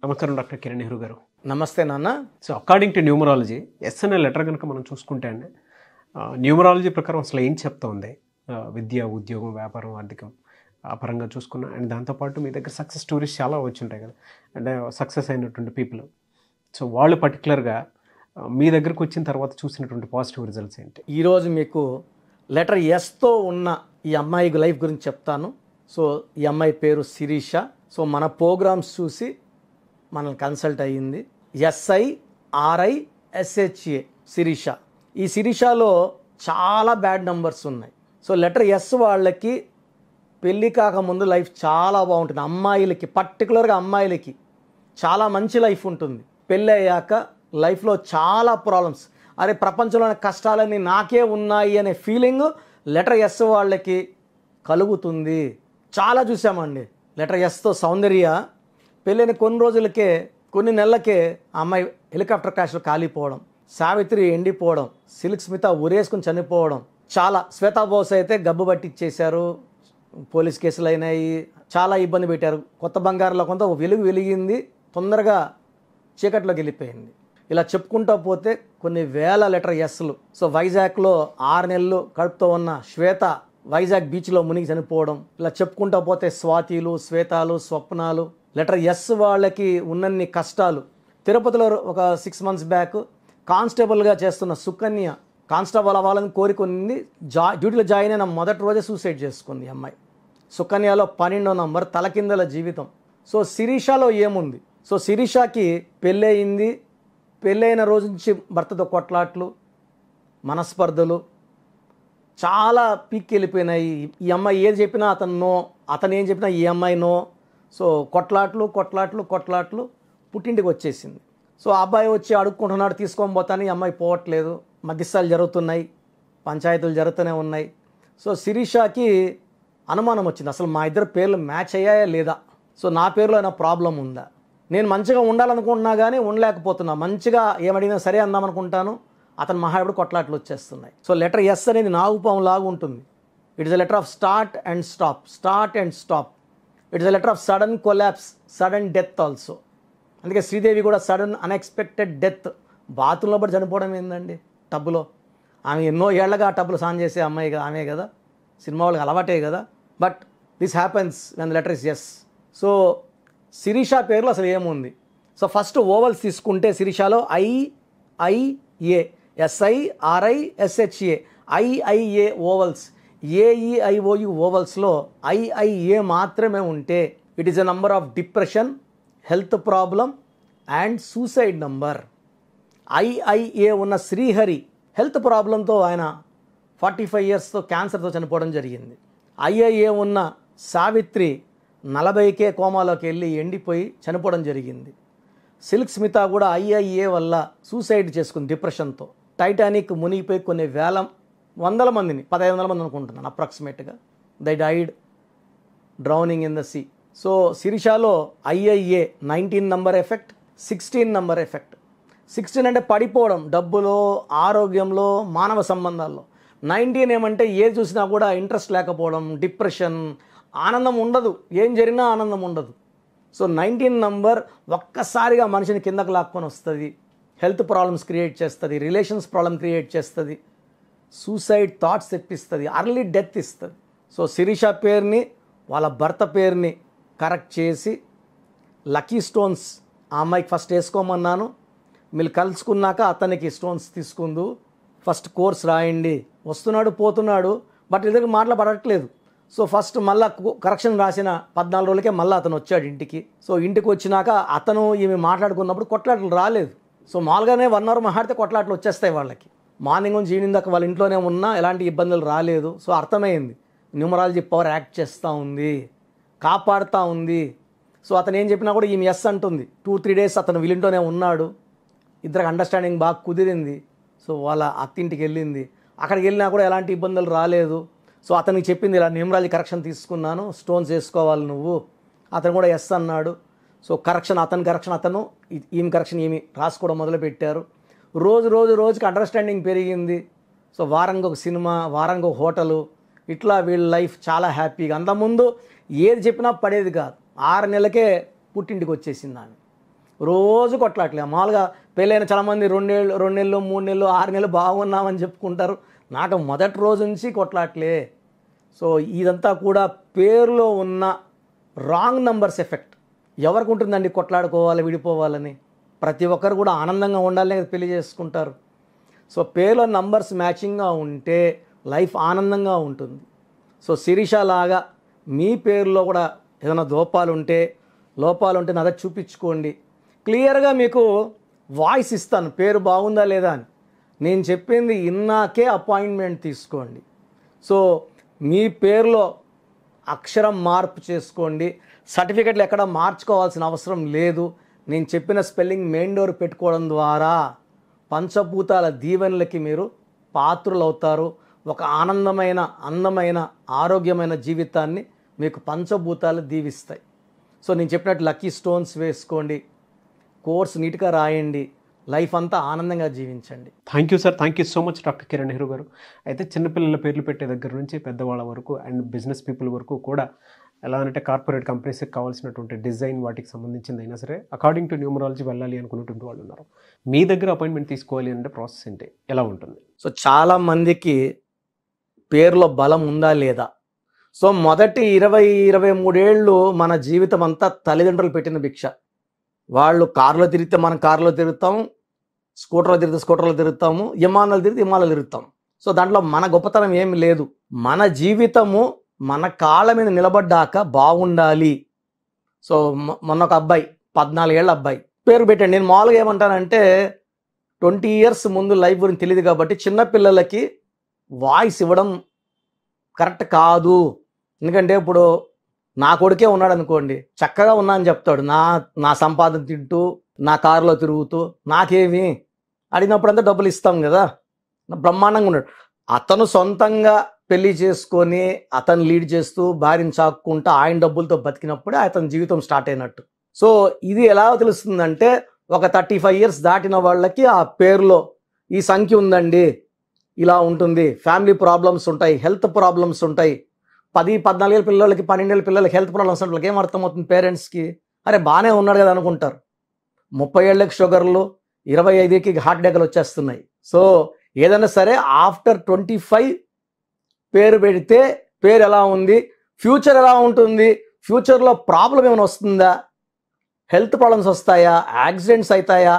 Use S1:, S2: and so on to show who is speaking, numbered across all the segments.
S1: నమస్కారం డాక్టర్ కిరణ్ నెహ్రూ గారు.
S2: నమస్తే నాన్న.
S1: So according to numerology S అనే లెటర్ కనుక మనం చూసుకుంటే అండి, న్యూమరాలజీ ప్రకారం అసలు ఏం చెప్తా ఉంది విద్య, ఉద్యోగం, వ్యాపారం, ఆర్థికం ఆ పరంగా చూసుకున్నా అండ్ దాంతోపాటు మీ దగ్గర సక్సెస్ స్టోరీస్ చాలా వచ్చుంటాయి కదా, అంటే సక్సెస్ అయినటువంటి పీపుల్. సో వాళ్ళు పర్టికులర్గా మీ దగ్గరకు వచ్చిన తర్వాత చూసినటువంటి పాజిటివ్ రిజల్ట్స్ ఏంటి?
S2: ఈరోజు మీకు లెటర్ ఎస్తో ఉన్న ఈ అమ్మాయి లైఫ్ గురించి చెప్తాను. సో ఈ అమ్మాయి పేరు శిరీష. సో మన ప్రోగ్రామ్స్ చూసి మనల్ని కన్సల్ట్ అయ్యింది. SIRISHA శిరీష. ఈ శిరీషలో చాలా బ్యాడ్ నంబర్స్ ఉన్నాయి. సో లెటర్ ఎస్ వాళ్ళకి పెళ్ళి కాకముందు లైఫ్ చాలా బాగుంటుంది. అమ్మాయిలకి, పర్టికులర్గా అమ్మాయిలకి చాలా మంచి లైఫ్ ఉంటుంది. పెళ్ళి అయ్యాక లైఫ్లో చాలా ప్రాబ్లమ్స్, అరే ప్రపంచంలోని కష్టాలన్నీ నాకే ఉన్నాయి అనే ఫీలింగ్ లెటర్ ఎస్ వాళ్ళకి కలుగుతుంది. చాలా చూసామండి. లెటర్ ఎస్తో సౌందర్య పెళ్ళైన కొన్ని రోజులకే, కొన్ని నెలలకే అమ్మాయి హెలికాప్టర్ క్రాష్లో కాలిపోవడం, సావిత్రి ఎండిపోవడం, సిల్క్ స్మిత ఉరేసుకుని చనిపోవడం, చాలా శ్వేతా బోస్ అయితే గబ్బు పట్టిచ్చేశారు, పోలీస్ కేసులు అయినాయి, చాలా ఇబ్బంది పెట్టారు. కొత్త బంగారులో కొంత వెలుగు వెలిగింది, తొందరగా చీకట్లోకి వెళ్ళిపోయింది. ఇలా చెప్పుకుంటూ పోతే కొన్ని వేల లెటర్ ఎస్లు. సో వైజాగ్లో 6 నెలలు కడుపుతో ఉన్న శ్వేత వైజాగ్ బీచ్లో మునిగి చనిపోవడం, ఇలా చెప్పుకుంటూ పోతే స్వాతిలు, శ్వేతాలు, స్వప్నాలు. లెటర్ ఎస్ వాళ్ళకి ఉన్నన్ని కష్టాలు. తిరుపతిలో ఒక 6 months బ్యాక్ కానిస్టేబుల్గా చేస్తున్న సుకన్య, కానిస్టేబుల్ అవ్వాలని కోరిక ఉంది, డ్యూటీలో జాయిన్ అయిన మొదటి రోజే సూసైడ్ చేసుకుంది అమ్మాయి. సుకన్యలో 12వ నంబర్, తలకిందల జీవితం. సో శిరీషలో ఏముంది? సో శిరీషకి పెళ్ళయింది. పెళ్ళైన రోజు నుంచి భర్తతో కొట్లాట్లు, మనస్పర్ధలు చాలా పీక్కి వెళ్ళిపోయినాయి. ఈ అమ్మాయి ఏది చెప్పినా అతను నో, అతను ఏం చెప్పినా ఈ అమ్మాయి నో. సో కొట్లాట్లు కొట్లాట్లు కొట్లాట్లు, పుట్టింటికి వచ్చేసింది. సో అబ్బాయి వచ్చి అడుక్కుంటున్నాడు, తీసుకొని పోతాను, ఈ అమ్మాయి పోవట్లేదు, మధ్యస్థాలు జరుగుతున్నాయి, పంచాయతీలు జరుగుతూనే ఉన్నాయి. సో శిరీషకి అనుమానం వచ్చింది, అసలు మా ఇద్దరు పేర్లు మ్యాచ్ అయ్యాయా లేదా, సో నా పేరులో అయినా ప్రాబ్లం ఉందా, నేను మంచిగా ఉండాలనుకుంటున్నా కానీ ఉండలేకపోతున్నా, మంచిగా ఏమడిగినా సరే అందామనుకుంటాను, అతను మహాయుడు కొట్లాట్లు వచ్చేస్తున్నాయి. సో లెటర్ ఎస్ అనేది నాగుపాము లాగా ఉంటుంది. It is a letter of start and stop, start and stop. It is a letter of sudden collapse, sudden death also. అందుకే శ్రీదేవి కూడా సడన్ అన్ఎక్స్పెక్టెడ్ డెత్. బాత్రూంలో పడి చనిపోవడం ఏందండి, టబ్బులో. ఆమె ఎన్నో ఏళ్లగా ఆ టబ్బులో స్నానం చేసే అమ్మాయి ఆమె కదా, సినిమా వాళ్ళకి అలవాటే కదా. But this happens when the letter is S. So Sirisha పేరులో అసలు ఏముంది? సో ఫస్ట్ ఓవల్స్ తీసుకుంటే శిరీషలో IIA, SIRISHA, IIA vowels, AEIOU ఓవల్స్లో IIA మాత్రమే ఉంటే it is a number of depression, health problem and suicide number. IIA ఉన్న శ్రీహరి హెల్త్ ప్రాబ్లంతో ఆయన 45 yearsతో క్యాన్సర్తో చనిపోవడం జరిగింది. IIA ఉన్న సావిత్రి 40కే కోమాలోకి వెళ్ళి ఎండిపోయి చనిపోవడం జరిగింది. సిల్క్ స్మిత కూడా IIA వల్ల సూసైడ్ చేసుకుంది డిప్రెషన్తో. టైటానిక్ మునిగిపోయి కొన్ని వందల మందిని, 1500 మంది అనుకుంటున్నాను అప్రాక్సిమేట్గా, they died drowning in the sea. So శిరీషలో IIA 19 number effect, 16 number effect. 16 అంటే పడిపోవడం, డబ్బులో, ఆరోగ్యంలో, మానవ సంబంధాల్లో. 19 ఏమంటే ఏది చూసినా కూడా ఇంట్రెస్ట్ లేకపోవడం, డిప్రెషన్, ఆనందం ఉండదు, ఏం జరిగినా ఆనందం ఉండదు. సో 19 నంబర్ ఒక్కసారిగా మనిషిని కిందకు లాక్కొని వస్తుంది, హెల్త్ ప్రాబ్లమ్స్ క్రియేట్ చేస్తుంది, రిలేషన్స్ ప్రాబ్లం క్రియేట్ చేస్తుంది, సూసైడ్ థాట్స్ తెప్పిస్తుంది, అర్లీ డెత్ ఇస్తుంది. సో శిరీష పేరుని వాళ్ళ భర్త పేరుని కరెక్ట్ చేసి లక్కీ స్టోన్స్ ఆ అమ్మాయికి ఫస్ట్ వేసుకోమన్నాను. మీరు కలుసుకున్నాక అతనికి స్టోన్స్ తీసుకుందు, ఫస్ట్ కోర్స్ రాయండి. వస్తున్నాడు పోతున్నాడు, బట్ ఇద్దరికి మాట్లాడట్లేదు. సో ఫస్ట్ మళ్ళీ కరెక్షన్ రాసిన 14 రోజులకే మళ్ళీ అతను వచ్చాడు ఇంటికి. సో ఇంటికి వచ్చినాక అతను ఈమె మాట్లాడుకున్నప్పుడు కొట్లాటలు రాలేదు. సో మామూలుగానే 1 hour మాట్లాడితే కొట్లాటలు వచ్చేస్తాయి వాళ్ళకి. మార్నింగ్ నుంచి ఈవినింగ్ దాకా వాళ్ళ ఇంట్లోనే ఉన్నా ఎలాంటి ఇబ్బందులు రాలేదు. సో అర్థమైంది, న్యూమరాలజీ పవర్ యాక్ట్ చేస్తూ ఉంది, కాపాడుతూ ఉంది. సో అతను ఏం చెప్పినా కూడా ఈమె ఎస్ అంటుంది. 2-3 days అతను వీళ్ళింట్లోనే ఉన్నాడు, ఇద్దరికి అండర్స్టాండింగ్ బాగా కుదిరింది. సో వాళ్ళ అత్తింటికి వెళ్ళింది, అక్కడికి వెళ్ళినా కూడా ఎలాంటి ఇబ్బందులు రాలేదు. సో అతనికి చెప్పింది, ఇలా న్యూమరాలజీ కరెక్షన్ తీసుకున్నాను, స్టోన్స్ వేసుకోవాలి నువ్వు. అతను కూడా ఎస్ అన్నాడు. సో కరెక్షన్ అతను, ఈమె కరెక్షన్ ఈమె రాసుకోవడం మొదలుపెట్టారు. రోజుకి అండర్స్టాండింగ్ పెరిగింది. సో వారానికి ఒక సినిమా, వారానికి ఒక హోటలు, ఇట్లా వీళ్ళ లైఫ్ చాలా హ్యాపీగా. అంతకుముందు ఏది చెప్పినా పడేది కాదు. 6 నెలలకే పుట్టింటికి వచ్చేసింది ఆమె. రోజు కొట్లాట్లే. మామూలుగా పెళ్ళైన చాలామంది 2 నెలలు 3 నెలలు 6 నెలలు బాగున్నామని చెప్పుకుంటారు. నాకు మొదటి రోజు నుంచి కొట్లాట్లే. సో ఇదంతా కూడా పేరులో ఉన్న రాంగ్ నంబర్స్ ఎఫెక్ట్. ఎవరికి ఉంటుందండి కొట్లాడుకోవాలి, విడిపోవాలని? ప్రతి ఒక్కరు కూడా ఆనందంగా ఉండాలనే కదా పెళ్లి చేసుకుంటారు. సో పేరులో నంబర్స్ మ్యాచింగ్గా ఉంటే లైఫ్ ఆనందంగా ఉంటుంది. సో శిరీష లాగా మీ పేరులో కూడా ఏదైనా లోపాలు ఉంటే నా దగ్గర చూపించుకోండి. క్లియర్గా మీకు వాయిస్ ఇస్తాను పేరు బాగుందా లేదా అని. నేను చెప్పింది ఇన్నాకే అపాయింట్మెంట్ తీసుకోండి. సో మీ పేరులో అక్షరం మార్పు చేసుకోండి. సర్టిఫికెట్లు ఎక్కడ మార్చుకోవాల్సిన అవసరం లేదు. నేను చెప్పిన స్పెల్లింగ్ మెయిన్ డోర్ పెట్టుకోవడం ద్వారా పంచభూతాల దీవెనలకి మీరు పాత్రులవుతారు. ఒక ఆనందమైన, అందమైన, ఆరోగ్యమైన జీవితాన్ని మీకు పంచభూతాలు దీవిస్తాయి. సో నేను చెప్పినట్టు లక్కీ స్టోన్స్ వేసుకోండి, కోర్స్ నీట్గా రాయండి, లైఫ్ అంతా ఆనందంగా జీవించండి.
S1: Thank you sir, thank you so much doctor Kiran Nehru గారు. అయితే చిన్నపిల్లల పేర్లు పెట్టే దగ్గర నుంచి పెద్దవాళ్ళ వరకు అండ్ బిజినెస్ పీపుల్ వరకు కూడా ఎలా అంటే కార్పొరేట్ కంపెనీస్కి కావాల్సినటువంటి డిజైన్ వాటికి సంబంధించింది అయినా సరే అకార్డింగ్ టు న్యూమరాలజీ వెళ్ళాలి అనుకున్నటువంటి వాళ్ళు ఉన్నారు. మీ దగ్గర అపాయింట్మెంట్ తీసుకోవాలి అంటే ప్రాసెస్ ఏంటి, ఎలా ఉంటుంది?
S2: సో చాలామందికి పేరులో బలం ఉందా లేదా? సో మొదటి 20-23 ఏళ్ళు మన జీవితం అంతా తల్లిదండ్రులు పెట్టిన భిక్ష. వాళ్ళు కారులో తిరిగితే మనం కారులో తిరుగుతాం, స్కూటర్లో తిరిగితే స్కూటర్లో తిరుగుతాము, విమానాలు తిరిగితే విమానాలు తిరుగుతాం. సో దాంట్లో మన గొప్పతనం ఏమి లేదు. మన జీవితము మన కాళ్ళ మీద నిలబడ్డాక బాగుండాలి. సో మొన్న ఒక అబ్బాయి 14 ఏళ్ళ అబ్బాయి పేరు పెట్టండి. నేను మామూలుగా ఏమంటానంటే 20 ఇయర్స్ ముందు లైఫ్ గురించి తెలియదు కాబట్టి చిన్నపిల్లలకి వాయిస్ ఇవ్వడం కరెక్ట్ కాదు. ఎందుకంటే ఇప్పుడు నా కొడుకే ఉన్నాడు అనుకోండి, చక్కగా ఉన్నా అని చెప్తాడు. నా సంపాదన తింటూ, నా కారులో తిరుగుతూ, నాకేమి అడిగినప్పుడంతా డబ్బులు ఇస్తాం కదా, బ్రహ్మాండంగా ఉన్నాడు. అతను సొంతంగా పెళ్లి చేసుకొని అతను లీడ్ చేస్తూ భార్యను చాక్కుంటూ ఆయన డబ్బులతో బతికినప్పుడే అతని జీవితం స్టార్ట్ అయినట్టు. సో ఇది ఎలా తెలుస్తుందంటే ఒక 35 ఇయర్స్ దాటిన వాళ్ళకి ఆ పేరులో ఈ సంఖ్య ఉందండి, ఇలా ఉంటుంది, ఫ్యామిలీ ప్రాబ్లమ్స్ ఉంటాయి, హెల్త్ ప్రాబ్లమ్స్ ఉంటాయి. 10-14 ఏళ్ళ పిల్లలకి 12 ఏళ్ళ పిల్లలకి హెల్త్ ప్రాబ్లమ్స్ అంటే వాళ్ళకి ఏం అర్థమవుతుంది? పేరెంట్స్కి అరే బాగానే ఉన్నాడు కదా అనుకుంటారు. 30 ఏళ్ళకి షుగర్లు, 25కి హార్ట్ అటాక్లు వచ్చేస్తున్నాయి. సో ఏదైనా సరే ఆఫ్టర్ 25 పేరు పెడితే పేరు ఎలా ఉంది, ఫ్యూచర్ ఎలా ఉంటుంది, ఫ్యూచర్లో ప్రాబ్లం ఏమైనా వస్తుందా, హెల్త్ ప్రాబ్లమ్స్ వస్తాయా, యాక్సిడెంట్స్ అవుతాయా,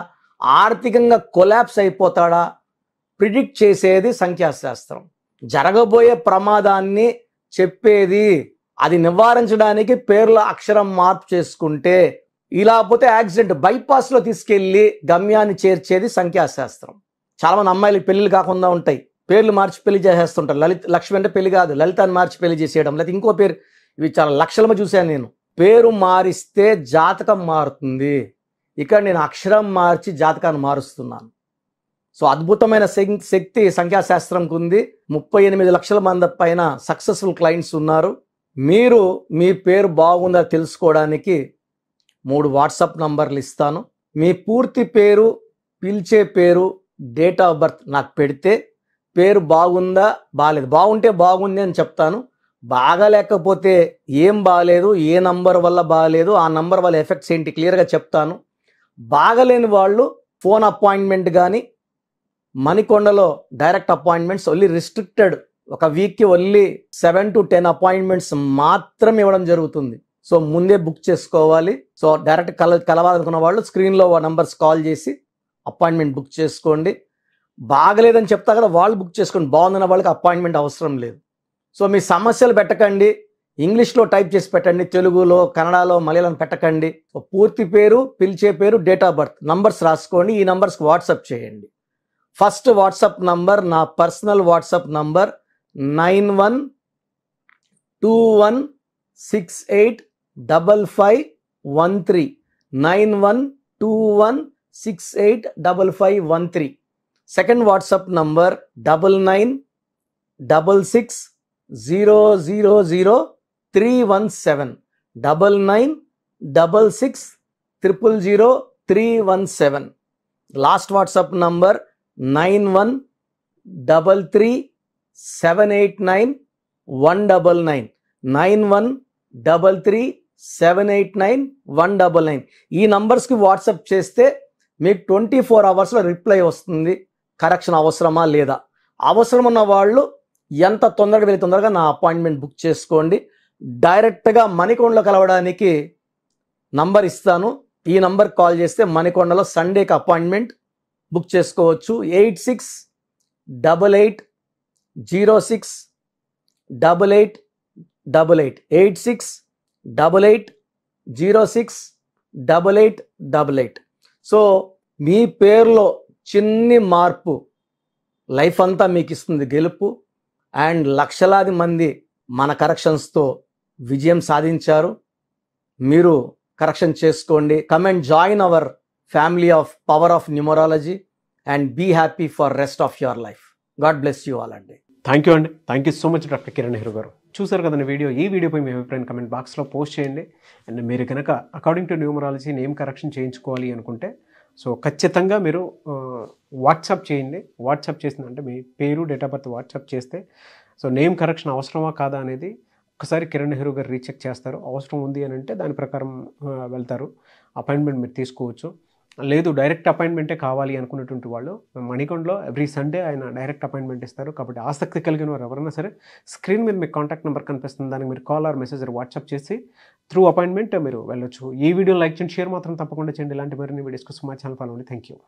S2: ఆర్థికంగా కొలాప్స్ అయిపోతాడా, ప్రిడిక్ట్ చేసేది సంఖ్యాశాస్త్రం. జరగబోయే ప్రమాదాన్ని చెప్పేది, అది నివారించడానికి పేర్ల అక్షరం మార్పు చేసుకుంటే, ఇలా పోతే యాక్సిడెంట్ బైపాస్లో తీసుకెళ్ళి గమ్యాన్ని చేర్చేది సంఖ్యాశాస్త్రం. చాలామంది అమ్మాయిలకి పెళ్ళిళ్ళు కాకుండా ఉంటాయి, పేర్లు మార్చి పెళ్లి చేసేస్తుంటారు. లక్ష్మి అంటే పెళ్లి కాదు, లలిత అని మార్చి పెళ్లి చేసేయడం, లేకపోతే ఇంకో పేరు. ఇవి చాలా లక్షలమ చూశాను నేను. పేరు మారిస్తే జాతకం మారుతుంది. ఇక్కడ నేను అక్షరం మార్చి జాతకాన్ని మారుస్తున్నాను. సో అద్భుతమైన శక్తి సంఖ్యాశాస్త్రంకు ఉంది. 38 లక్షల మంది పైన సక్సెస్ఫుల్ క్లయింట్స్ ఉన్నారు. మీరు మీ పేరు బాగుందా తెలుసుకోవడానికి 3 వాట్సాప్ నంబర్లు ఇస్తాను. మీ పూర్తి పేరు, పిలిచే పేరు, డేట్ ఆఫ్ బర్త్ నాకు పెడితే పేరు బాగుందా బాగాలేదు, బాగుంటే బాగుంది అని చెప్తాను. బాగాలేకపోతే ఏం బాగాలేదు, ఏ నంబర్ వల్ల బాగాలేదు, ఆ నంబర్ వల్ల ఎఫెక్ట్స్ ఏంటి క్లియర్గా చెప్తాను. బాగలేని వాళ్ళు ఫోన్ అపాయింట్మెంట్ కానీ మణికొండలో డైరెక్ట్ అపాయింట్మెంట్స్ ఓన్లీ రిస్ట్రిక్టెడ్, ఒక వీక్కి ఓన్లీ 7 to 10 అపాయింట్మెంట్స్ మాత్రం ఇవ్వడం జరుగుతుంది. సో ముందే బుక్ చేసుకోవాలి. సో డైరెక్ట్ కలవాలనుకున్న వాళ్ళు స్క్రీన్లో నంబర్స్ కాల్ చేసి అపాయింట్మెంట్ బుక్ చేసుకోండి. బాగలేదని చెప్తా కదా, వాళ్ళు బుక్ చేసుకోండి. బాగుందన్న వాళ్ళకి అపాయింట్మెంట్ అవసరం లేదు. సో మీ సమస్యలు పెట్టకండి, ఇంగ్లీష్లో టైప్ చేసి పెట్టండి, తెలుగులో, కన్నడలో, మలయాళం పెట్టకండి. సో పూర్తి పేరు, పిలిచే పేరు, డేట్ ఆఫ్ బర్త్, నంబర్స్ రాసుకోండి. ఈ నంబర్స్కి వాట్సాప్ చేయండి. ఫస్ట్ వాట్సాప్ నంబర్ నా personal WhatsApp number 9121685513 9121685513. Second WhatsApp number 9966000317 9966000317. Last WhatsApp number 9133789199 9133 789-199 ఈ నంబర్స్కి వాట్సాప్ చేస్తే మీకు 24 అవర్స్లో రిప్లై వస్తుంది. కరెక్షన్ అవసరమా లేదా. అవసరం ఉన్న వాళ్ళు ఎంత తొందరగా వెళ్ళి తొందరగా నా అపాయింట్మెంట్ బుక్ చేసుకోండి. డైరెక్ట్గా మణికొండలో కలవడానికి నంబర్ ఇస్తాను. ఈ నంబర్ కాల్ చేస్తే మణికొండలో సండేకి అపాయింట్మెంట్ బుక్ చేసుకోవచ్చు. 8688068888 8688068888. సో మీ పేరులో చిన్ని మార్పు లైఫ్ అంతా మీకు ఇస్తుంది గెలుపు. అండ్ లక్షలాది మంది మన కరెక్షన్స్తో విజయం సాధించారు. మీరు కరెక్షన్ చేసుకోండి. Come and join our family of power of numerology and be happy for rest of your life. God bless you all అండి.
S1: థ్యాంక్ యూ అండి. Thank you so much doctor Kiran Nehru గారు. చూసారు కదండి వీడియో. ఈ వీడియోపై మీ అభిప్రాయం కమెంట్ బాక్స్లో పోస్ట్ చేయండి. అండ్ మీరు కనుక according to numerology name correction చేయించుకోవాలి అనుకుంటే సో ఖచ్చితంగా మీరు వాట్సాప్ చేయండి. వాట్సాప్ చేసిందంటే మీ పేరు, డేట్ ఆఫ్ బర్త్ వాట్సాప్ చేస్తే సో నేమ్ కరెక్షన్ అవసరమా కాదా అనేది ఒకసారి కిరణ్ నెహ్రూ గారు రీచెక్ చేస్తారు. అవసరం ఉంది అని అంటే దాని ప్రకారం వెళ్తారు. అపాయింట్మెంట్ మీరు తీసుకోవచ్చు. లేదు డైరెక్ట్ అపాయింట్మెంటే కావాలి అనుకున్నటువంటి వాళ్ళు మణికొండలో ఎవ్రీ సండే ఆయన డైరెక్ట్ అపాయింట్మెంట్ ఇస్తారు. కాబట్టి ఆసక్తి కలిగిన వారు ఎవరైనా సరే స్క్రీన్ మీద మీకు కాంటాక్ట్ నెంబర్ కనిపిస్తుంది. దానికి మీరు కాల్ ఆర్ మెసేజ్ వాట్సాప్ చేసి త్రూ అపాయింట్మెంట్ మీరు వెళ్ళొచ్చు. ఈ వీడియో లైక్ చేయండి, షేర్ మాత్రం తప్పకుండా చేయండి. ఇలాంటి మరిన్ని వీడియోస్ కోసం మా ఛానల్ ఫాలో అవ్వండి. Thank you.